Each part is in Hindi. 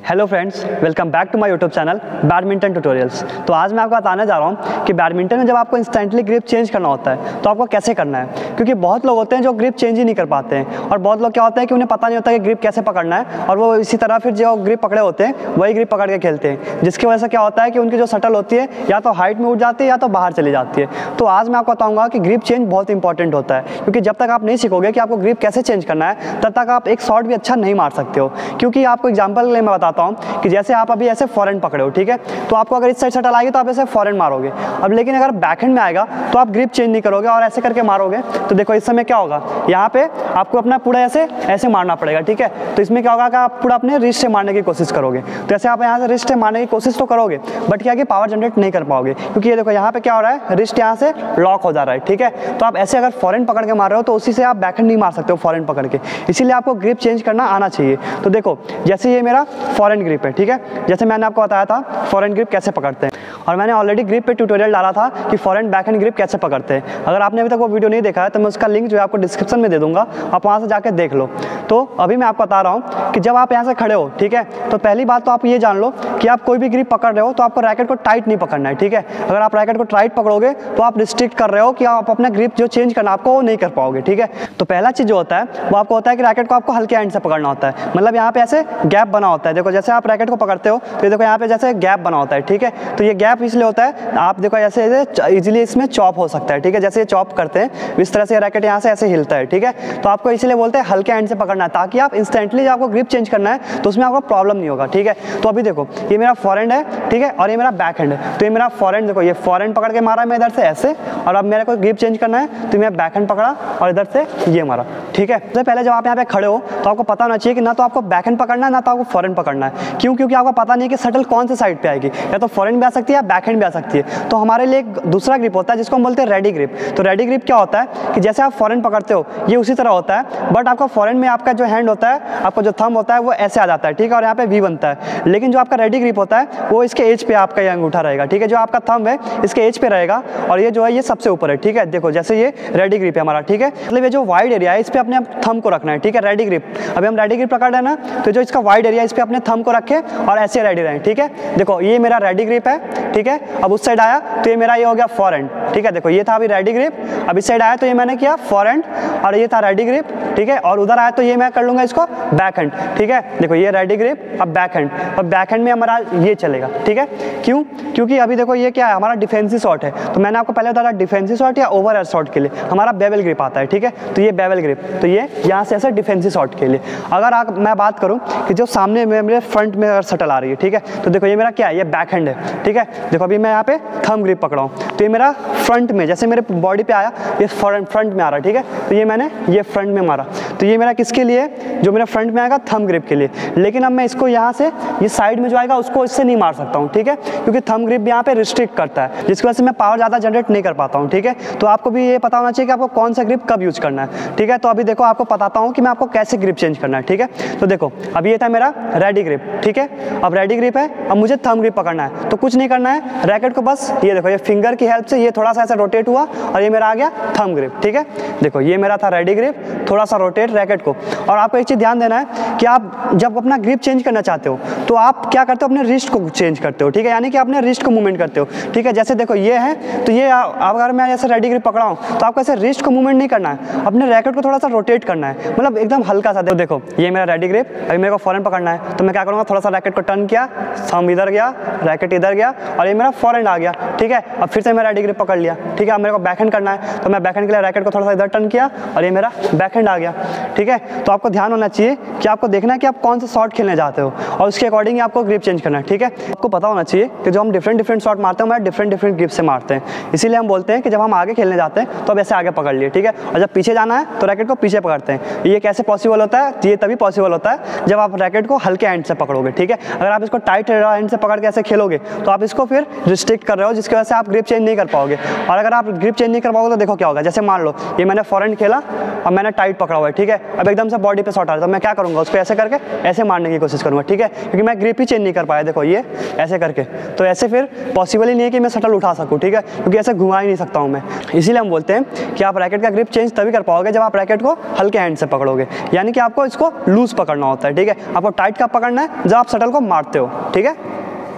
Hello friends, welcome back to my YouTube channel badminton tutorials. तो आज मैं आपको बताने जा रहा हूँ कि बैडमिंटन में जब आपको इंस्टेंटली ग्रिप चेंज करना होता है तो आपको कैसे करना है। क्योंकि बहुत लोग होते हैं जो ग्रिप चेंज ही नहीं कर पाते हैं, और बहुत लोग क्या होता है कि उन्हें पता नहीं होता कि ग्रिप कैसे पकड़ना है, और वो इसी तरह फिर जो ग्रिप पकड़े होते हैं वही ग्रिप पकड़ के खेलते हैं, जिसकी वजह से क्या होता है कि उनकी जो शटल होती है या तो हाइट में उठ जाती है या तो बाहर चली जाती है। तो आज मैं आपको बताऊँगा कि ग्रिप चेंज बहुत इंपॉर्टेंट होता है, क्योंकि जब तक आप नहीं सीखोगे कि आपको ग्रिप कैसे चेंज करना है तब तक आप एक शॉट भी अच्छा नहीं मार सकते हो। क्योंकि आपको एग्जाम्पल के लिए मैं बताता हूँ कि जैसे आप अभी ऐसे फॉरहैंड पकड़े हो, ठीक है, तो आपको अगर इस साइड शटल आएगी तो आप ऐसे फॉरहैंड मारोगे। अब लेकिन अगर बैकहैंड में आएगा तो आप ग्रिप चेंज नहीं करोगे और ऐसे करके मारोगे। तो देखो इस समय क्या होगा, यहाँ पे आपको अपना पूरा ऐसे मारना पड़ेगा, ठीक है। तो इसमें क्या होगा कि आप पूरा अपने रिस्ट से मारने की कोशिश करोगे। तो ऐसे आप यहाँ से रिस्ट से मारने की कोशिश तो करोगे, बट क्या कि पावर जनरेट नहीं कर पाओगे, क्योंकि ये देखो यहाँ पे क्या हो रहा है, रिस्ट यहाँ से लॉक हो जा रहा है, ठीक है। तो आप ऐसे अगर फॉरहैंड पकड़ के मार रहे हो तो उसी से आप बैकहैंड नहीं मार सकते हो फॉरहैंड पकड़ के, इसीलिए आपको ग्रिप चेंज करना आना चाहिए। तो देखो जैसे ये मेरा फॉरहैंड ग्रिप है, ठीक है, जैसे मैंने आपको बताया था फॉरहैंड ग्रिप कैसे पकड़ते हैं, और मैंने ऑलरेडी ग्रिप पे ट्यूटोरियल डाला था कि फॉरहैंड बैकहैंड ग्रिप कैसे पकड़ते हैं। अगर आपने अभी तक वो वीडियो नहीं देखा है तो मैं उसका लिंक जो है आपको डिस्क्रिप्शन में दे दूंगा, आप वहाँ से जाकर देख लो। तो अभी मैं आपको बता रहा हूँ कि जब आप यहाँ से खड़े हो, ठीक है, तो पहली बात तो आप ये जान लो कि आप कोई भी ग्रिप पकड़ रहे हो तो आपको रैकेट को टाइट नहीं पकड़ना है, ठीक है। अगर आप रैकेट को टाइट पकड़ोगे तो आप रिस्ट्रिक्ट कर रहे हो कि आप अपना ग्रिप जो चेंज करना आपको वो नहीं कर पाओगे, ठीक है। तो पहला चीज़ जो होता है वो आपको होता है कि रैकेट को आपको हल्के हैंड से पकड़ना होता है, मतलब यहाँ पे ऐसे गैप बना होता है। देखो जैसे आप रैकेट को पकड़ते हो तो ये देखो यहाँ पे जैसे गैप बना होता है, ठीक है। तो ये गैप इसलिए होता है, आप देखो ऐसे इजीली इसमें चॉप हो सकता है, ठीक है। जैसे ये चॉप करते हैं इस तरह से रैकेट यहाँ से ऐसे हिलता है, ठीक है। तो आपको इसलिए बोलते हैं हल्के हैंड से पकड़ना है, ताकि आप इंस्टेंटली जब आपको ग्रिप चेंज करना है तो उसमें आपको प्रॉब्लम नहीं होगा, ठीक है। तो अभी देखो ये मेरा फॉरहैंड है, ठीक है, और ये मेरा बैक हैंड है। तो ये मेरा फॉरहैंड, देखो ये फॉरहैंड पकड़ के मारा मैं इधर से ऐसे, और अब मेरे को ग्रिप चेंज करना है तो मैं बैक हैंड पकड़ा और इधर से ये मारा, ठीक है। तो पहले जब आप यहाँ पे खड़े हो तो आपको पता होना चाहिए कि ना तो आपको बैक हैंड पकड़ना है ना तो आपको फॉरहैंड पकड़ना है। क्यों? क्योंकि आपको पता नहीं कि शटल कौन से साइड पे आएगी, या तो फॉरहैंड भी आ सकती है या बैक हैंड भी आ सकती है। तो हमारे लिए एक दूसरा ग्रिप होता है जिसको हम बोलते हैं रेडी ग्रिप। तो रेडी ग्रिप क्या होता है कि जैसे आप फॉरहैंड पकड़ते हो ये उसी तरह होता है, बट आपका फॉरहैंड में आपका जो हैंड होता है, आपका जो थंब होता है वो ऐसे आ जाता है, ठीक है, और यहाँ पे वी बनता है। लेकिन जो आपका रेडी ग्रिप होता है वो इसके एज पे आपका ये अंगूठा रहेगा, ठीक है। जो आपका थंब है इसके एज पे रहेगा और ये जो है ये सबसे ऊपर है, ठीक है। देखो जैसे ये रेडी ग्रिप है हमारा, ठीक है, मतलब ये जो वाइड एरिया है इस पे अपने थंब को रखना है, ठीक है। रेडी ग्रिप, अभी हम रेडी ग्रिप पकड़ रहे हैं ना, तो जो इसका वाइड एरिया इस पे अपने थंब को रखे और ऐसे रेडी रहें, ठीक है। देखो ये मेरा रेडी ग्रिप है, ठीक है। अब उस साइड आया तो ये मेरा ये हो गया फॉरहैंड, ठीक है। देखो ये था अभी रेडी ग्रिप, अब इस साइड आया तो ये मैंने किया फॉरहैंड और ये था रेडी ग्रिप, ठीक है। और उधर आया तो ये मैं कर लूंगा इसको बैक हैंड, ठीक है। देखो ये रेडी ग्रिप, अब बैक हैंड, और बैक हैंड में हमारा ये चलेगा, ठीक है। क्यों? क्योंकि अभी देखो ये क्या है, हमारा डिफेंसिव शॉट है। तो मैंने आपको पहले बताया डिफेंसिव शॉट या ओवर एयर शॉट के लिए हमारा बेवल ग्रिप आता है, ठीक है। तो ये बेवल ग्रिप, तो ये यहाँ से ऐसे डिफेंसिव शॉट के लिए। अगर मैं बात करूँ कि जो सामने में मेरे फ्रंट में अगर शटल आ रही है, ठीक है, तो देखो ये मेरा क्या है, ये बैक हैंड है, ठीक है। देखो अभी मैं यहाँ पे थंब ग्रिप पकड़ा हूँ तो ये मेरा फ्रंट में, जैसे मेरे बॉडी पे आया ये फ्रंट में आ रहा है, ठीक है। तो ये मैंने ये फ्रंट में मारा, तो ये मेरा किसके लिए, जो मेरा फ्रंट में आएगा थंब ग्रिप के लिए। लेकिन अब मैं इसको यहाँ से ये साइड में जो आएगा उसको इससे नहीं मार सकता हूँ, ठीक है, क्योंकि थंब ग्रिप यहाँ पे रिस्ट्रिक्ट करता है, जिसकी वजह से मैं पावर ज़्यादा जनरेट नहीं कर पाता हूँ, ठीक है। तो आपको भी ये पता होना चाहिए कि आपको कौन सा ग्रिप कब यूज करना है, ठीक है। तो अभी देखो आपको बताता हूँ कि मैं आपको कैसे ग्रिप चेंज करना है, ठीक है। तो देखो अभी ये था मेरा रेडी ग्रिप, ठीक है। अब रेडी ग्रिप है, अब मुझे थंब ग्रिप पकड़ना है, तो कुछ नहीं करना है, रैकेट को बस ये देखो ये फिंगर की हेल्प से ये थोड़ा सा ऐसा रोटेट हुआ और ये मेरा आ गया थंब ग्रिप, ठीक है। देखो ये मेरा था रेडी ग्रिप, थोड़ा सा रोटेट रैकेट को। और आपको एक चीज़ ध्यान देना है कि आप जब अपना ग्रिप चेंज करना चाहते हो तो आप क्या करते हो, अपने रिस्ट को चेंज करते हो, ठीक है, यानी कि अपने रिस्ट को मूवमेंट करते हो, ठीक है। जैसे देखो ये है तो ये अगर मैं ऐसे रेडी ग्रिप पकड़ा हूँ तो आपको ऐसे रिस्ट को मूवमेंट नहीं करना है, अपने रैकेट को थोड़ा सा रोटेट करना है, मतलब एकदम हल्का सा। देखो ये मेरा रेडी ग्रिप, अभी मेरे को फॉरहैंड पकड़ना है तो मैं क्या करूँगा, थोड़ा सा रैकेट को टर्न किया, थंब इधर गया, रैकेट इधर गया और ये मेरा फॉरहैंड आ गया, ठीक है। अब फिर से मैं रेडी ग्रिप पकड़ लिया, ठीक है। अब मेरे को बैकहैंड करना है तो मैं बैकहैंड के लिए रैकेट को थोड़ा सा इधर टर्न किया और ये मेरा बैकहैंड आ गया, ठीक है। तो आपको ध्यान होना चाहिए कि आपको देखना है कि आप कौन सा शॉट खेलने जाते हो और उसके अकॉर्डिंग आपको ग्रिप चेंज करना है, ठीक है। आपको पता होना चाहिए कि जो हम डिफरेंट शॉट मारते हैं हमारे डिफरेंट ग्रिप से मारते हैं, इसीलिए हम बोलते हैं कि जब हम आगे खेलने जाते हैं तो अब ऐसे आगे पकड़ लिए, ठीक है, और जब पीछे जाना है तो रैकेट को पीछे पकड़ते हैं। ये कैसे पॉसिबल होता है, ये तभी पॉसिबल होता है जब आप रैकेट को हल्के हैंड से पकड़ोगे, ठीक है। अगर आप इसको टाइट हैंड से पकड़ के ऐसे खेलोगे तो आप इसको फिर रिस्ट्रिक्ट कर रहे हो, जिसकी वजह से आप ग्रिप चेंज नहीं कर पाओगे। और अगर आप ग्रिप चेंज नहीं कर पाओगे तो देखो क्या होगा, जैसे मान लो ये मैंने फॉरहैंड खेला और मैंने टाइट पकड़ा हुआ है, ठीक है। अब एकदम से बॉडी पे शॉट आ रहा है तो मैं क्या करूँगा, उसको ऐसे करके ऐसे मारने की कोशिश करूँगा, ठीक है, क्योंकि मैं ग्रिप ही चेंज नहीं कर पाया, देखो ये ऐसे करके, तो ऐसे फिर पॉसिबल ही नहीं है कि मैं शटल उठा सकूँ, ठीक है, क्योंकि ऐसे घुमा ही नहीं सकता हूँ मैं। इसीलिए हम बोलते हैं कि आप रैकेट का ग्रिप चेंज तभी कर पाओगे जब आप रैकेट को हल्के हैंड से पकड़ोगे, यानी कि आपको इसको लूज पकड़ना होता है, ठीक है। आपको टाइट कब पकड़ना है, जब आप शटल को मारते हो, ठीक है।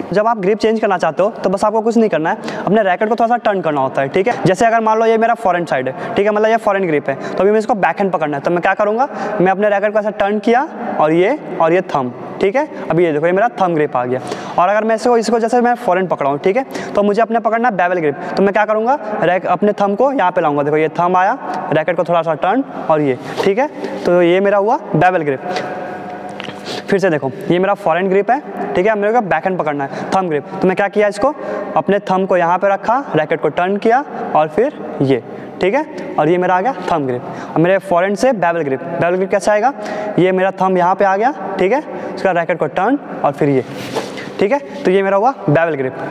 जब आप ग्रिप चेंज करना चाहते हो तो बस आपको कुछ नहीं करना है, अपने रैकेट को थोड़ा सा टर्न करना होता है, ठीक है। जैसे अगर मान लो ये मेरा फॉरहैंड साइड है, ठीक है, मतलब ये फॉरहैंड ग्रिप है, तो अभी मैं इसको बैकहैंड पकड़ना है, तो मैं क्या करूँगा, मैं अपने रैकेट को ऐसा टर्न किया और ये थंब, ठीक है। अभी ये देखो ये मेरा थंब ग्रिप आ गया। और अगर मैं इसको जैसे मैं फॉरहैंड पकड़ा हूँ, ठीक है, तो मुझे अपने पकड़ना है बेवल ग्रिप, तो मैं क्या करूँगा, अपने थंब को यहाँ पे लाऊंगा, देखो ये थंब आया, रैकेट को थोड़ा सा टर्न और ये, ठीक है, तो ये मेरा हुआ बेवल ग्रिप। फिर से देखो ये मेरा फॉरहैंड ग्रिप है, ठीक है, अब मेरे को बैकहैंड पकड़ना है, थंब ग्रिप, तो मैं क्या किया, इसको अपने थंब को यहाँ पे रखा, रैकेट को टर्न किया और फिर ये, ठीक है, और ये मेरा आ गया थंब ग्रिप। अब मेरे फॉरहैंड से बेवल ग्रिप, बेवल ग्रिप कैसे आएगा, ये मेरा थंब यहाँ पे आ गया, ठीक है, इसका रैकेट को टर्न और फिर ये, ठीक है, तो ये मेरा हुआ बेवल ग्रिप।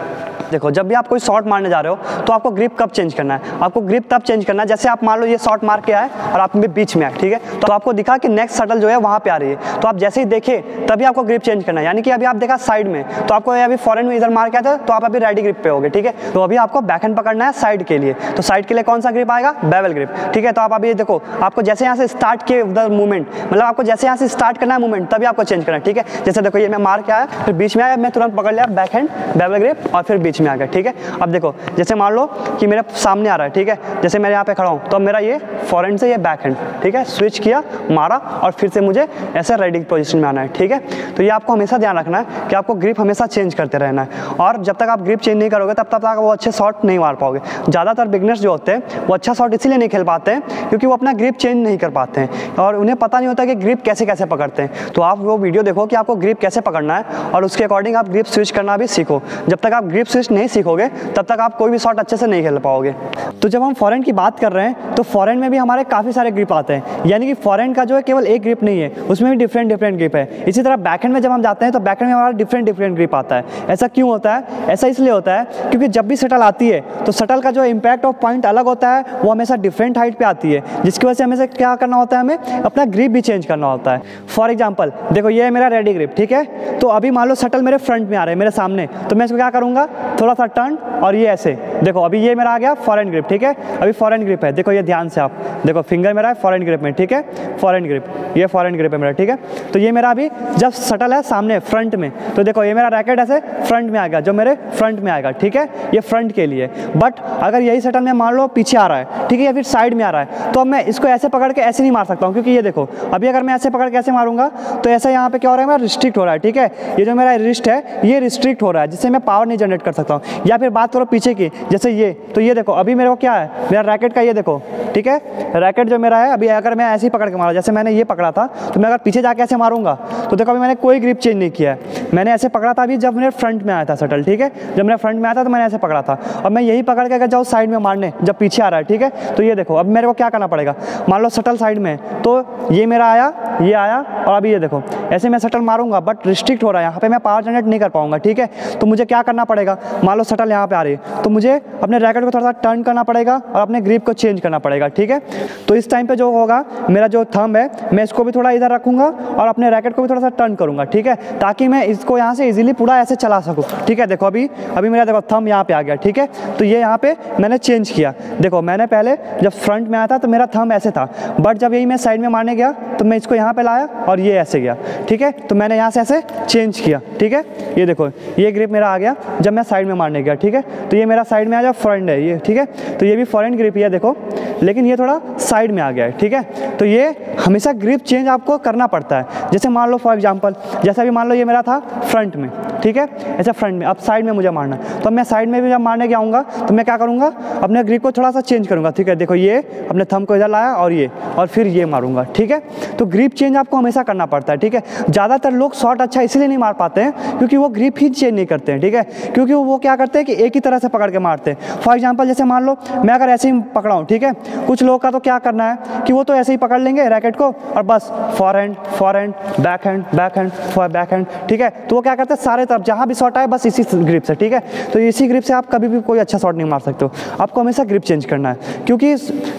देखो जब भी आप कोई शॉट मारने जा रहे हो तो आपको ग्रिप कब चेंज करना है, आपको ग्रिप तब चेंज करना है जैसे आप मान लो ये शॉट मार के आए और आप बीच में आए, ठीक है, तो आपको दिखा कि नेक्स्ट शटल जो है वहाँ पे आ रही है, तो आप जैसे ही देखे तभी आपको ग्रिप चेंज करना है, यानी कि अभी आप देखा साइड में, तो आपको अभी फॉरहैंड में इधर मार के आते तो आप अभी रेडी ग्रिप पे होगे, ठीक है, तो अभी आपको बैकहैंड पकड़ना है साइड के लिए, तो साइड के लिए कौन सा ग्रिप आएगा, बेवल ग्रिप, ठीक है। तो आप अभी देखो आपको जैसे यहाँ से स्टार्ट किए उधर मूवमेंट, मतलब आपको जैसे यहाँ से स्टार्ट करना है मूवमेंट तभी आपको चेंज करना है, ठीक है। जैसे देखो ये मैं मार के आया, फिर बीच में आया, मैं तुरंत पकड़ लिया बैकहैंड बेवल ग्रिप और फिर बीच में आ गया, ठीक है। अब देखो जैसे मान लो कि मेरे सामने आ रहा है, ठीक है, जैसे मैं यहाँ पे खड़ा हूँ तो मेरा ये फॉरहैंड से ये बैकहैंड, ठीक है, स्विच किया, मारा और फिर से मुझे ऐसे रेडी पोजीशन में आना है, ठीक है। तो ये आपको हमेशा ध्यान रखना है कि आपको ग्रिप हमेशा चेंज करते रहना है, और जब तक आप ग्रिप चेंज नहीं करोगे तब तक वो अच्छे शॉट नहीं मार पाओगे। ज़्यादातर बिगनर्स जो होते हैं वो अच्छा शॉट इसीलिए नहीं खेल पाते हैं क्योंकि वो अपना ग्रिप चेंज नहीं कर पाते हैं और उन्हें पता नहीं होता कि ग्रिप कैसे कैसे पकड़ते हैं। तो आप वो वीडियो देखो कि आपको ग्रिप कैसे पकड़ना है और उसके अकॉर्डिंग आप ग्रिप स्विच करना भी सीखो। जब तक आप ग्रिप स्विच नहीं सीखोगे तब तक आप कोई भी शॉट अच्छे से नहीं खेल पाओगे। तो जब हम फॉरहैंड की बात कर रहे हैं तो फॉरहैंड में भी हमारे काफ़ी सारे ग्रिप आते हैं, यानी कि फॉरहैंड का जो है केवल एक ग्रिप नहीं है, उसमें भी डिफरेंट ग्रिप है। इसी तरह बैकहैंड में जब हम जाते हैं तो बैकहैंड में हमारा डिफरेंट ग्रिप आता है। ऐसा क्यों होता है? ऐसा इसलिए होता है क्योंकि जब भी शटल आती है तो शटल का जो इम्पैक्ट ऑफ पॉइंट अलग होता है, वो हमेशा डिफरेंट हाइट पे आती है, जिसकी वजह से हमें क्या करना होता है, हमें अपना ग्रिप भी चेंज करना होता है। फॉर एग्जाम्पल देखो ये है मेरा रेडी ग्रिप, ठीक है, तो अभी मान लो शटल मेरे फ्रंट में आ रहा है मेरे सामने, तो मैं इसको क्या करूँगा, थोड़ा सा टर्न और ये ऐसे, देखो अभी ये मेरा आ गया फॉरहैंड ग्रिप, ठीक है, अभी फॉरहैंड ग्रिप है, देखो ये ध्यान से आप देखो फिंगर मेरा है फॉरहैंड ग्रिप में, ठीक है, फॉरहैंड ग्रिप, ये फॉरहैंड ग्रिप है मेरा, ठीक है। तो ये मेरा अभी जब शटल है सामने फ्रंट में, तो देखो ये मेरा रैकेट ऐसे फ्रंट में आएगा, जो मेरे फ्रंट में आएगा, ठीक है, ये फ्रंट के लिए। बट अगर यही शटल में मान लो पीछे आ रहा है, ठीक है, या फिर साइड में आ रहा है, तो अब मैं इसको ऐसे पकड़ के ऐसे नहीं मार सकता हूँ, क्योंकि ये देखो अभी अगर मैं ऐसे पकड़ के ऐसे मारूंगा तो ऐसा यहाँ पे क्या हो रहा है, मेरा रिस्ट्रिक्ट हो रहा है, ठीक है, ये जो मेरा रिस्ट है ये रिस्ट्रिक्ट हो रहा है, जिससे मैं पावर नहीं जनरेट कर सकता हूँ। या फिर बात करो पीछे की, जैसे ये, तो ये देखो अभी मेरे को क्या है, मेरा रैकेट का ये देखो, ठीक है, रैकेट जो मेरा है अभी अगर मैं ऐसे ही पकड़ के मारा, जैसे मैंने ये पकड़ा था, तो मैं अगर पीछे जाके ऐसे मारूंगा तो देखो अभी मैंने कोई ग्रिप चेंज नहीं किया है, मैंने ऐसे पकड़ा था अभी जब मेरे फ्रंट में आया था शटल, ठीक है, जब मेरे फ्रंट में आया था तो मैंने ऐसे पकड़ा था। अब मैं यही पकड़ के अगर जाऊँ साइड में मारने जब पीछे आ रहा है, ठीक है, तो ये देखो अब मेरे को क्या करना पड़ेगा, मान लो शटल साइड में, तो ये मेरा आया, ये आया, और अभी ये देखो ऐसे मैं शटल मारूंगा बट रिस्ट्रिक्ट हो रहा है, यहाँ पे मैं पावर जनरेट नहीं कर पाऊंगा, ठीक है। तो मुझे क्या करना पड़ेगा, मान लो शटल यहाँ पे आ रही है तो मुझे अपने रैकेट को थोड़ा सा टर्न करना पड़ेगा और अपने ग्रिप को चेंज करना पड़ेगा, ठीक है। तो इस टाइम पे जो होगा, मेरा जो थंब है मैं इसको भी थोड़ा इधर रखूंगा और अपने रैकेट को भी थोड़ा सा टर्न करूंगा, ठीक है, ताकि मैं इसको यहाँ से इजीली पूरा ऐसे चला सकूँ, ठीक है। देखो अभी मेरा देखो थंब यहाँ पे आ गया, ठीक है, तो ये यहाँ पे मैंने चेंज किया। देखो मैंने पहले जब फ्रंट में आया था तो मेरा थंब ऐसे था, बट जब यही मैं साइड में मारने गया तो मैं इसको यहाँ पे लाया और ये ऐसे गया, ठीक है, तो मैंने यहाँ से ऐसे चेंज किया, ठीक है। ये देखो ये ग्रिप मेरा आ गया जब मैं साइड में मारने गया, ठीक है, तो ये मेरा साइड में आ जाए फ्रंट है ये, ठीक है, तो ये भी फॉरहैंड ग्रिप ही है देखो, लेकिन ये थोड़ा साइड में आ गया है, ठीक है। तो ये हमेशा ग्रिप चेंज आपको करना पड़ता है। जैसे मान लो फॉर एग्जांपल, जैसा भी मान लो ये मेरा था फ्रंट में, ठीक है, ऐसा फ्रंट में, अब साइड में मुझे मारना है, तो मैं साइड में भी जब मारने गया आऊँगा तो मैं क्या करूँगा, अपने ग्रिप को थोड़ा सा चेंज करूँगा, ठीक है, देखो ये अपने थंब को इधर लाया और फिर ये मारूंगा, ठीक है। तो ग्रिप चेंज आपको हमेशा करना पड़ता है, ठीक है। ज़्यादातर लोग शॉट अच्छा इसलिए नहीं मार पाते हैं क्योंकि वो ग्रिप ही चेंज नहीं करते हैं, ठीक है, क्योंकि वो क्या करते हैं कि एक ही तरह से पकड़ के मारते हैं। फॉर एग्जाम्पल जैसे मान लो मैं अगर ऐसे ही पकड़ा हूँ, ठीक है, कुछ लोगों का तो क्या करना है कि वो तो ऐसे ही पकड़ लेंगे रैकेट को और बस फॉरहैंड बैकहैंड, ठीक है, तो वो क्या करते हैं सारे तरफ जहाँ भी शॉट आए बस इसी ग्रिप से, ठीक है। तो इसी ग्रिप से आप कभी भी कोई अच्छा शॉट नहीं मार सकते हो, आपको हमेशा ग्रिप चेंज करना है, क्योंकि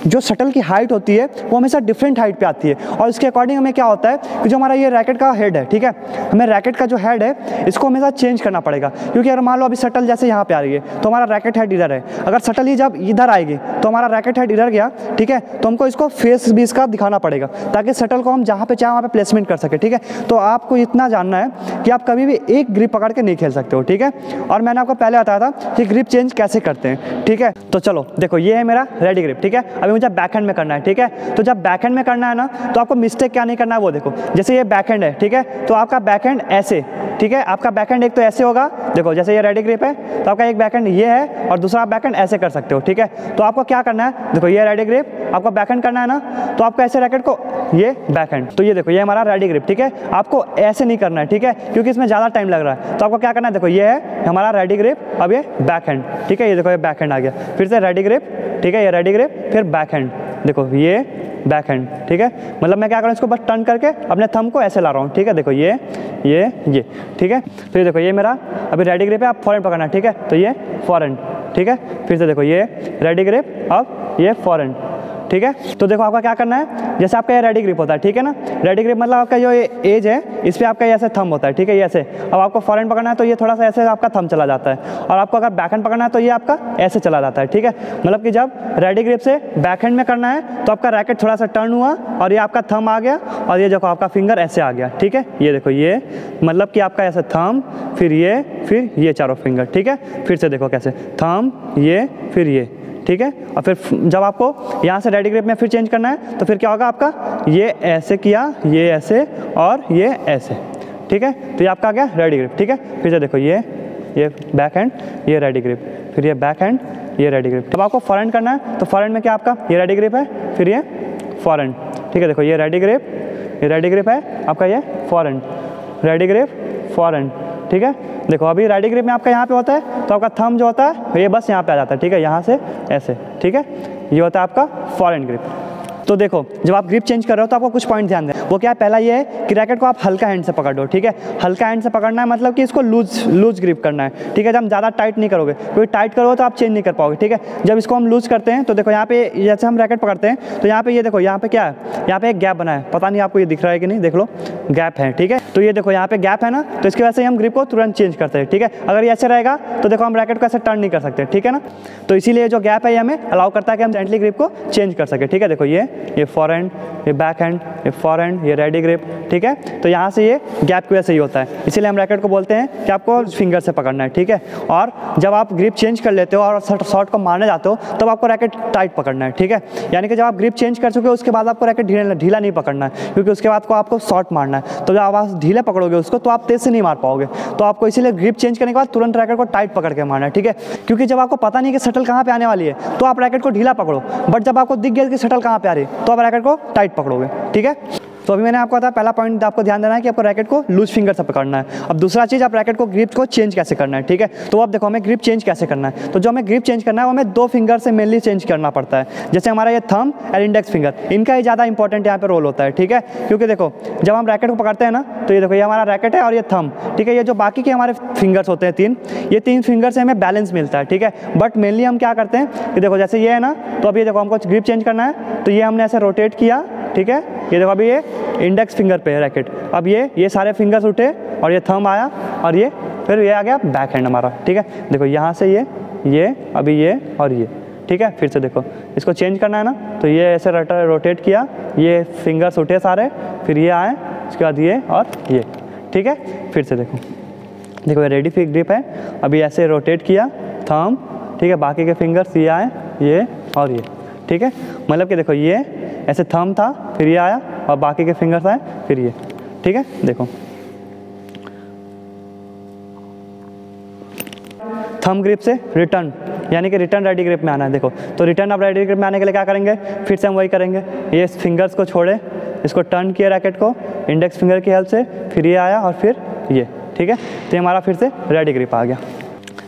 जो शटल की हाइट होती है वो हमेशा डिफरेंट हाइट पे आती है, और इसके अकॉर्डिंग हमें क्या होता है कि जो हमारा ये रैकेट का हेड है, ठीक है, हमें रैकेट का जो हेड है इसको हमेशा चेंज करना पड़ेगा, क्योंकि अगर मान लो अभी शटल जैसे यहाँ पे आ रही है तो हमारा रैकेट हेड इधर है, अगर शटल ही जब इधर आएगी तो हमारा रैकेट हेड इधर गया, ठीक है, तो हमको इसको फेस भी इसका दिखाना पड़ेगा ताकि शटल को हम जहाँ पे चाहे वहाँ पे प्लेसमेंट कर सके, ठीक है। तो आपको इतना जानना है कि आप कभी भी एक ग्रिप पकड़ के नहीं खेल सकते हो, ठीक है। और मैंने आपको पहले बताया था कि ग्रिप चेंज कैसे करते हैं, ठीक है। तो चलो देखो, ये है मेरा रेडी ग्रिप, ठीक है। अभी मुझे बैक हैंड में करना है, ठीक है। तो जब बैक हैंड में करना है ना, तो आपको मिस्टेक क्या नहीं करना है वो देखो, जैसे ये बैक हैंड है, ठीक है, तो आपका बैक हैंड ऐसे, ठीक है, आपका बैक हैंड एक तो ऐसे होगा, देखो जैसे ये रेडी ग्रिप है तो आपका एक बैक हैंड ये है और दूसरा आप बैक हैंड ऐसे कर सकते हो, ठीक है। तो आपको क्या करना है, देखो ये रेडी ग्रिप, आपको बैक हैंड करना है ना, तो आपको ऐसे रैकेट को ये बैक हैंड, तो ये देखो ये हमारा रेडी ग्रिप, ठीक है। आपको ऐसे नहीं करना है, ठीक है, क्योंकि इसमें ज़्यादा टाइम लग रहा है। तो आपको क्या करना है, देखो ये है हमारा रेडी ग्रिप, अब ये बैक हैंड, ठीक है, ये देखो ये बैक हैंड आ गया, फिर से रेडी ग्रिप, ठीक है, ये रेडी ग्रिप, फिर बैक हैंड, देखो ये बैक हैंड, ठीक है। मतलब मैं क्या कर रहा हूँ, इसको बस टर्न करके अपने थंब को ऐसे ला रहा हूँ, ठीक है, देखो ये, ठीक है। फिर देखो ये मेरा अभी रेडी ग्रिप है, आप फॉरहैंड पकड़ना है, ठीक है, तो ये फॉरहैंड, ठीक है। फिर से देखो ये रेडी ग्रिप, अब ये फॉरहैंड, ठीक है। तो देखो आपका क्या करना है, जैसे आपका ये रेडी ग्रिप होता है, ठीक है ना, रेडी ग्रिप मतलब आपका जो ये एज है इस पर आपका ऐसे थंब होता है, ठीक है, ये ऐसे। अब आपको फॉरहैंड पकड़ना है तो ये थोड़ा सा ऐसे आपका थंब चला जाता है, और आपको अगर बैकहैंड पकड़ना है तो ये आपका ऐसे चला जाता है, ठीक है। मतलब कि जब रेडी ग्रिप से बैकहैंड में करना है तो आपका रैकेट थोड़ा सा टर्न हुआ और ये आपका थंब आ गया, और ये देखो आपका फिंगर ऐसे आ गया, ठीक है। ये देखो ये मतलब कि आपका ऐसे थंब, फिर ये चारों फिंगर, ठीक है। फिर से देखो कैसे थंब, ये फिर ये, ठीक है। और फिर जब आपको यहाँ से रेडी ग्रिप में फिर चेंज करना है तो फिर क्या होगा, आपका ये ऐसे किया, ये ऐसे और ये ऐसे, ठीक है। तो ये आपका आ गया रेडी ग्रिप, ठीक है। फिर से देखो ये बैक हैंड, ये रेडी ग्रिप, फिर ये बैक हैंड, ये रेडी ग्रिप। जब आपको फॉरहैंड करना है तो फॉरहैंड में क्या आपका ये रेडी ग्रिप है, फिर ये फॉरहैंड, ठीक है। देखो ये रेडी ग्रिप है आपका, ये फॉरहैंड, रेडी ग्रिप, फॉरहैंड, ठीक है। देखो अभी रेडी ग्रिप में आपका यहाँ पे होता है तो आपका थंब जो होता है ये बस यहाँ पे आ जाता है, ठीक है, यहाँ से ऐसे, ठीक है। ये होता है आपका फॉरहैंड ग्रिप। तो देखो जब आप ग्रिप चेंज कर रहे हो तो आपको कुछ पॉइंट ध्यान दें, वो क्या है, पहला ये है कि रैकेट को आप हल्का हैंड से पकड़ लो, ठीक है। हल्का हैंड से पकड़ना है मतलब कि इसको लूज ग्रिप करना है, ठीक है। जब हम ज़्यादा टाइट नहीं करोगे, क्योंकि टाइट करोगे तो आप चेंज नहीं कर पाओगे, ठीक है। जब इसको हम लूज करते हैं तो देखो यहाँ पे जैसे हम रैकेट पकड़ते हैं तो यहाँ पे ये देखो यहाँ पे क्या है, यहाँ पे एक गैप बना है, पता नहीं आपको ये दिख रहा है कि नहीं, देख लो गैप है, ठीक है। तो ये देखो यहाँ पे गैप है ना, तो इसकी वजह से हम ग्रिप को तुरंत चेंज करते हैं, ठीक है। अगर ये ऐसे रहेगा तो देखो हम रैकेट को ऐसे टर्न नहीं कर सकते, ठीक है ना। तो इसीलिए जो गैप है ये हमें अलाउ करता है कि हम जेंटली ग्रिप को चेंज कर सके, ठीक है। देखो ये फॉरहैंड, ये बैक हैंड, ये फॉरहैंड, ये रेडी ग्रिप, ठीक है। तो यहाँ से ये गैप की वजह से ही होता है, इसीलिए हम रैकेट को बोलते हैं कि आपको फिंगर से पकड़ना है, ठीक है। और जब आप ग्रिप चेंज कर लेते हो और शॉट को मारने जाते हो तब आपको रैकेट टाइट पकड़ना है, ठीक है। यानी कि जब आप ग्रिप चेंज कर चुके हो उसके बाद आपको रैकेट ढीला नहीं पकड़ना है, क्योंकि उसके बाद को आपको शॉट मारना है। तो जब आप ढीले पकड़ोगे उसको तो आप तेज से नहीं मार पाओगे, तो आपको इसीलिए ग्रिप चेंज करने के बाद तुरंत रैकेट को टाइट पकड़ के मारना है, ठीक है। क्योंकि जब आपको पता नहीं कि शटल कहाँ पे आने वाली है तो आप रैकेट को ढीला पकड़ो, बट जब आपको दिख गया कि शटल कहाँ पे आ रही है तो आप रैकेट को टाइट पकड़ोगे, ठीक है। तो अभी मैंने आपको बताया पहला पॉइंट आपको ध्यान देना है कि आपको रैकेट को लूज फिंगर से पकड़ना है। अब दूसरा चीज़, आप रैकेट को ग्रिप को चेंज कैसे करना है, ठीक है। तो अब देखो हमें ग्रिप चेंज कैसे करना है, तो जो हमें ग्रिप चेंज करना है वो हमें 2 फिंगर से मेनली चेंज करना पड़ता है। जैसे हमारा ये थंब और इंडेक्स फिंगर, इनका ही ज़्यादा इंपॉर्टेंट यहाँ पे रोल होता है, ठीक है। क्योंकि देखो जब हम रैकेट को पकड़ते हैं ना तो ये देखो ये हमारा रैकेट है और ये थंब, ठीक है। ये जो बाकी के हमारे फिंगर्स होते हैं 3, ये 3 फिंगर से हमें बैलेंस मिलता है, ठीक है। बट मेनली हम क्या करते हैं कि देखो जैसे ये है ना, तो अभी देखो हमको ग्रिप चेंज करना है तो ये हमने ऐसे रोटेट किया, ठीक है। ये देखो अभी ये इंडेक्स फिंगर पे है रैकेट, अब ये सारे फिंगर्स उठे और ये थंब आया और ये फिर ये आ गया बैक हैंड हमारा, ठीक है। देखो यहाँ से ये अभी ये और ये, ठीक है। फिर से देखो इसको चेंज करना है ना, तो ये ऐसे रोटेट किया, ये फिंगर्स उठे सारे, फिर ये आए, उसके बाद ये और ये, ठीक है। फिर से देखो ये रेडी ग्रिप है, अभी ऐसे रोटेट किया थंब, ठीक है। बाकी के फिंगर्स ये आए, ये और ये, ठीक है। मतलब कि देखो ये ऐसे थंब था, फिर ये आया और बाकी के फिंगर्स आए, फिर ये, ठीक है। देखो थंब ग्रिप से रिटर्न, यानी कि रिटर्न रेडी ग्रिप में आना है। देखो तो रिटर्न आप रेडी ग्रिप में आने के लिए क्या करेंगे, फिर से हम वही करेंगे, ये फिंगर्स को छोड़े, इसको टर्न किया रैकेट को इंडेक्स फिंगर की हेल्प से, फिर ये आया और फिर ये, ठीक है। तो ये हमारा फिर से रेडी ग्रिप आ गया।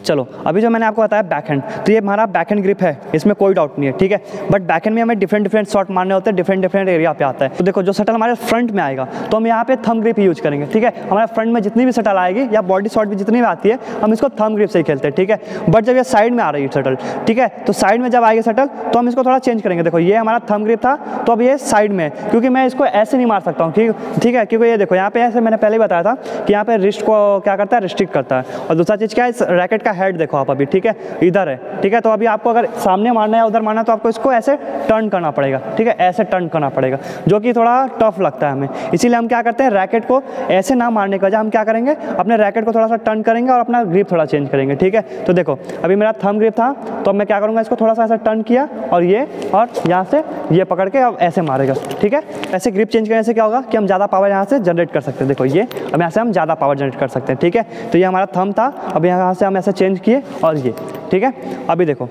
चलो अभी जो मैंने आपको बताया बैकहैंड, तो ये हमारा बैकहैंड ग्रिप है, इसमें कोई डाउट नहीं है, ठीक है। बट बैकहैंड में हमें डिफरेंट शॉट मारने होते हैं, डिफरेंट एरिया पे आता है। तो देखो जो शटल हमारे फ्रंट में आएगा तो हम यहाँ पे थंब ग्रिप यूज करेंगे, ठीक है। हमारे फ्रंट में जितनी भी शटल आएगी या बॉडी शॉट भी जितनी भी आती है हम इसको थंब ग्रिप से ही खेलते हैं, ठीक है। बट जब ये साइड में आ रही है शटल, ठीक है, तो साइड में जब आएगी शटल तो हम इसको थोड़ा चेंज करेंगे। देखो ये हमारा थंब ग्रिप था तो अब ये साइड में, क्योंकि मैं इसको ऐसे नहीं मार सकता हूँ, ठीक है, क्योंकि ये देखो यहाँ पे ऐसे मैंने पहले ही बताया था कि यहाँ पे रिस्ट को क्या करता है, रिस्ट्रिक्ट करता है। और दूसरा चीज़ क्या है, इस रैकेट का हेड देखो आप अभी, ठीक है, इधर है, ठीक है। तो अभी आपको अगर सामने मारना है उधर मारना है तो आपको इसको ऐसे टर्न करना पड़ेगा, ठीक है, ऐसे टर्न करना पड़ेगा, जो कि थोड़ा टफ लगता है हमें। इसीलिए हम क्या करते हैं, रैकेट को ऐसे ना मारने के वजह हम क्या करेंगे, अपने रैकेट को थोड़ा सा टर्न करेंगे और अपना ग्रिप थोड़ा चेंज करेंगे, ठीक है। तो देखो अभी मेरा थंब ग्रिप था तो अब मैं क्या करूँगा, इसको थोड़ा सा ऐसा टर्न किया और यहाँ से ये पकड़ के अब ऐसे मारेगा, ठीक है। ऐसे ग्रिप चेंज करने से क्या होगा कि हम ज़्यादा पावर यहाँ से जनरेट कर सकते हैं। देखो ये अब यहाँ से हम ज़्यादा पावर जनरेट कर सकते हैं, ठीक है। तो ये हमारा थंब था, अब यहाँ से हम ऐसे चेंज किए और ये, ठीक है। अभी देखो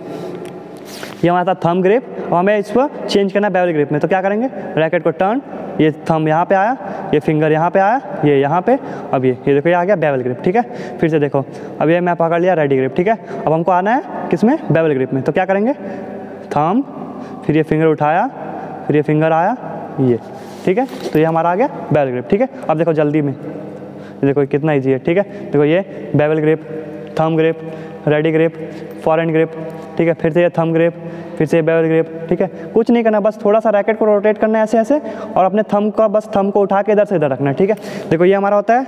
ये हमारा था थंब ग्रिप, और हमें इसको चेंज करना है बेवल ग्रिप में। तो क्या करेंगे, रैकेट को टर्न, ये थंब यहाँ पे आया, ये फिंगर यहाँ पे आया, ये यहाँ पे, अब ये देखो ये आ गया बेवल ग्रिप, ठीक है। फिर से देखो अब ये मैं पकड़ लिया रेडी ग्रिप, ठीक है। अब हमको आना है किसमें, बेवल ग्रिप में। तो क्या करेंगे, थंब, फिर ये फिंगर उठाया, फिर ये फिंगर आया, ये, ठीक है। तो ये हमारा आ गया बेवल ग्रिप, ठीक है। अब देखो जल्दी में, देखो कितना ईजी है, ठीक है। देखो ये bevel grip, thumb grip, ready grip, forehand grip, ठीक है। फिर से ये थंब ग्रिप, फिर से बेवल ग्रिप, ठीक है। कुछ नहीं करना, बस थोड़ा सा रैकेट को रोटेट करना है ऐसे ऐसे, और अपने थंब का बस थंब को उठा के इधर से इधर रखना है, ठीक है। देखो ये हमारा होता है,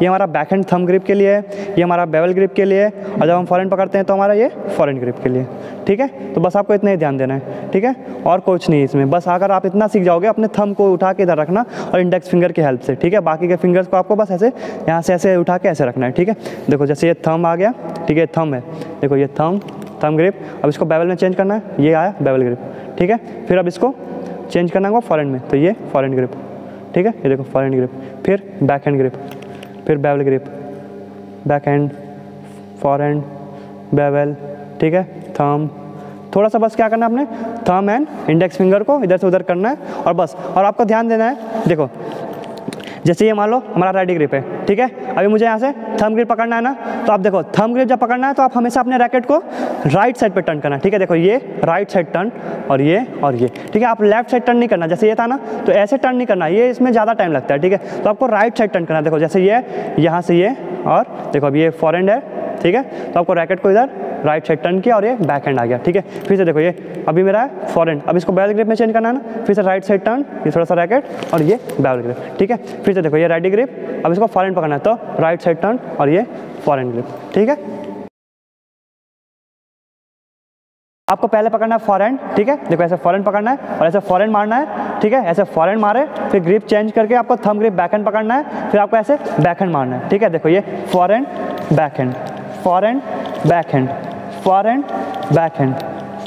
ये हमारा बैकहैंड थंब ग्रिप के लिए है, ये हमारा बेवल ग्रिप के लिए है, और जब हम फॉरहैंड पकड़ते हैं तो हमारा ये फॉरहैंड ग्रिप के लिए, ठीक है। तो बस आपको इतना ही ध्यान देना है, ठीक है, और कुछ नहीं इसमें। बस अगर आप इतना सीख जाओगे, अपने थंब को उठा के इधर रखना और इंडेक्स फिंगर की हेल्प से, ठीक है। बाकी के फिंगर्स को आपको बस ऐसे यहाँ से ऐसे उठा के ऐसे रखना है, ठीक है। देखो जैसे ये थंब आ गया, ठीक है, थंब है, देखो ये थंब ग्रिप। अब इसको बेवल में चेंज करना है, ये आया बेवल ग्रिप, ठीक है। फिर अब इसको चेंज करना होगा फॉरहैंड में, तो ये फॉरहैंड ग्रिप, ठीक है। ये देखो फॉरहैंड ग्रिप, फिर बैकहैंड ग्रिप, फिर बेवल ग्रिप, बैकहैंड, फॉरहैंड, बेवल, ठीक है, थंब। थोड़ा सा बस क्या करना है, अपने थंब एंड इंडेक्स फिंगर को इधर से उधर करना है और बस। और आपको ध्यान देना है, देखो जैसे ये मान लो हमारा रेडी ग्रिप है, ठीक है। अभी मुझे यहाँ से थंब ग्रिप पकड़ना है ना, तो आप देखो थंब ग्रिप जब पकड़ना है तो आप हमेशा अपने रैकेट को राइट साइड पे टर्न करना है, ठीक है। देखो ये राइट साइड टर्न और ये, ठीक है। आप लेफ्ट साइड टर्न नहीं करना, जैसे ये था ना तो ऐसे टर्न नहीं करना, ये इसमें ज़्यादा टाइम लगता है, ठीक है। तो आपको राइट साइड टर्न करना है। देखो जैसे ये यहाँ से ये, और देखो अभी ये फॉरहैंड है, ठीक है। तो आपको रैकेट को इधर राइट साइड टर्न किया और ये बैक हैंड आ गया, ठीक है। फिर से देखो ये अभी मेरा है फॉरहैंड, अब इसको बेवल ग्रिप में चेंज करना है ना, फिर से राइट साइड टर्न, ये थोड़ा सा रैकेट और ये बेवल ग्रिप, ठीक है। फिर से देखो ये रेडी ग्रिप, अब इसको फॉरहैंड पकड़ना है तो राइट साइड टर्न और ये फॉरहैंड ग्रिप, ठीक है। आपको पहले पकड़ना है फॉरहैंड, ठीक है। देखो ऐसे फॉरहैंड पकड़ना है और ऐसे फॉरहैंड मारना है, ठीक है। ऐसे फॉरहैंड मारे, फिर ग्रिप चेंज करके आपको थंब ग्रिप बैकहैंड पकड़ना है, फिर आपको ऐसे बैकहैंड मारना है, ठीक है। देखो ये फॉरहैंड backhand, forehand backhand, forehand backhand,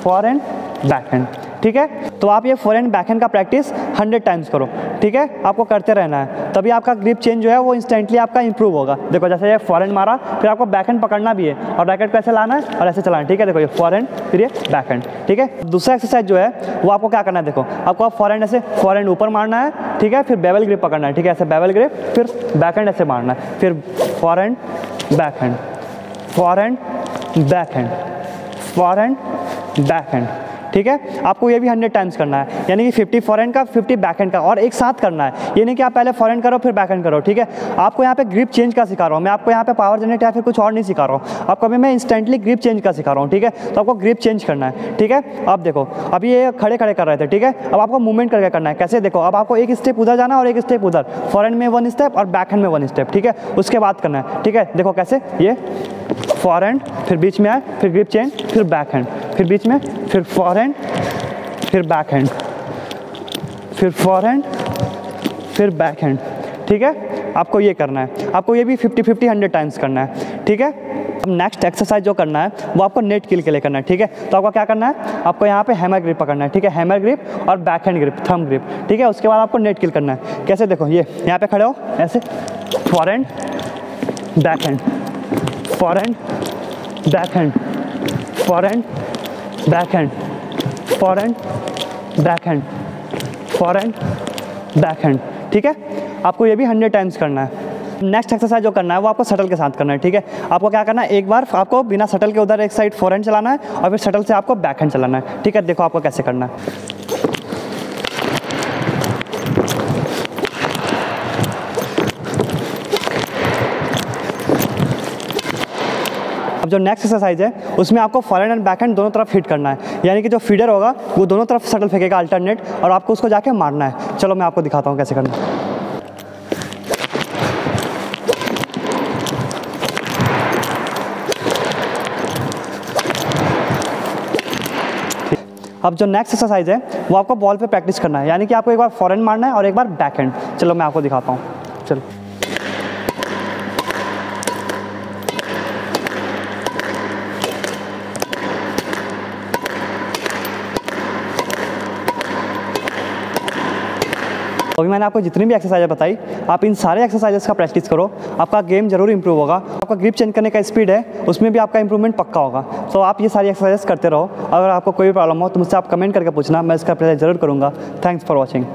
forehand backhand, ठीक है। तो आप ये फॉरहैंड बैकहैंड का प्रैक्टिस 100 टाइम्स करो, ठीक है। आपको करते रहना है, तभी आपका ग्रिप चेंज जो है वो इंस्टेंटली आपका इंप्रूव होगा। देखो जैसे ये फॉरहैंड मारा, फिर आपको बैकहैंड पकड़ना भी है और रैकेट को ऐसे लाना है और ऐसे चलाना है, ठीक है। देखो ये फॉरहैंड, फिर ये बैकहैंड, ठीक है। दूसरा एक्सरसाइज जो है वो आपको क्या करना है, देखो आपको आप फॉरहैंड ऐसे फॉरहैंड ऊपर मारना है, ठीक है। फिर बेवल ग्रिप पकड़ना है, ठीक है। ऐसे बेवल ग्रिप, फिर बैकहैंड ऐसे मारना है, फिर फॉरहैंड backhand, forehand backhand, forehand backhand, ठीक है। आपको ये भी 100 टाइम्स करना है, यानी कि 50 फॉरहैंड का 50 बैकहैंड का, और एक साथ करना है। ये नहीं कि आप पहले फॉरहैंड करो फिर बैकहैंड करो, ठीक है। आपको यहाँ पे ग्रिप चेंज का सिखा रहा हूँ मैं, आपको यहाँ पे पावर जनरेट या फिर कुछ और नहीं सिखा रहा हूँ आपको, अभी मैं इंस्टेंटली ग्रिप चेंज का सिखा रहा हूँ, ठीक है। तो आपको ग्रिप चेंज करना है, ठीक है। अब देखो अभी ये खड़े खड़े कर रहे थे, ठीक है। अब आपको मूवमेंट करके करना है, कैसे, देखो अब आपको एक स्टेप उधर जाना और एक स्टेप उधर, फॉरहैंड में 1 स्टेप और बैकहैंड में 1 स्टेप, ठीक है। उसके बाद करना है, ठीक है। देखो कैसे, ये फॉरहैंड, फिर बीच में आए, फिर ग्रिप चेंज, फिर बैकहैंड, फिर बीच में, फिर फॉरहैंड, फिर बैकहैंड, फिर फॉरहैंड, फिर बैकहैंड, ठीक है। आपको ये करना है, आपको ये भी 50-50 100 टाइम्स करना है, ठीक है। अब नेक्स्ट एक्सरसाइज जो करना है वो आपको नेट किल के लिए करना है, ठीक है। तो आपको क्या करना है, आपको यहाँ पे हैमर ग्रिप पकड़ना है, ठीक है। हैमर ग्रिप और बैकहैंड ग्रिप, थंब ग्रिप, ठीक है। उसके बाद आपको नेट किल करना है, कैसे, देखो ये यहाँ पे खड़े हो ऐसे, forehand backhand, forehand backhand, forehand backhand, forehand backhand, forehand backhand, ठीक है। आपको ये भी 100 टाइम्स करना है, नेक्स्ट एक्सरसाइज जो करना है वो आपको शटल के साथ करना है, ठीक है। आपको क्या करना है, एक बार आपको बिना शटल के उधर एक साइड फोरहैंड चलाना है और फिर शटल से आपको बैकहैंड चलाना है, ठीक है। देखो आपको कैसे करना है। अब जो नेक्स्ट एक्सरसाइज है उसमें आपको फॉरहैंड एंड बैकहैंड दोनों तरफ हिट करना है, यानी कि जो फीडर होगा वो दोनों तरफ शटल फेंकेगा अल्टरनेट और आपको उसको जाके मारना है। चलो मैं आपको दिखाता हूँ कैसे करना है। अब जो नेक्स्ट एक्सरसाइज है वो आपको बॉल पे प्रैक्टिस करना है, यानी कि आपको एक बार फॉरहैंड मारना है और एक बार बैकहैंड। चलो मैं आपको दिखाता हूँ। चलो अभी मैंने आपको जितनी भी एक्सरसाइज बताई, आप इन सारे एक्सरसाइजेस का प्रैक्टिस करो, आपका गेम जरूर इंप्रूव होगा। आपका ग्रिप चेंज करने का स्पीड है उसमें भी आपका इंप्रूवमेंट पक्का होगा। तो आप ये सारी एक्सरसाइजेस करते रहो। अगर आपको कोई प्रॉब्लम हो तो मुझसे आप कमेंट करके पूछना, मैं इसका अप्लाई जरूर करूँगा। Thanks for watching.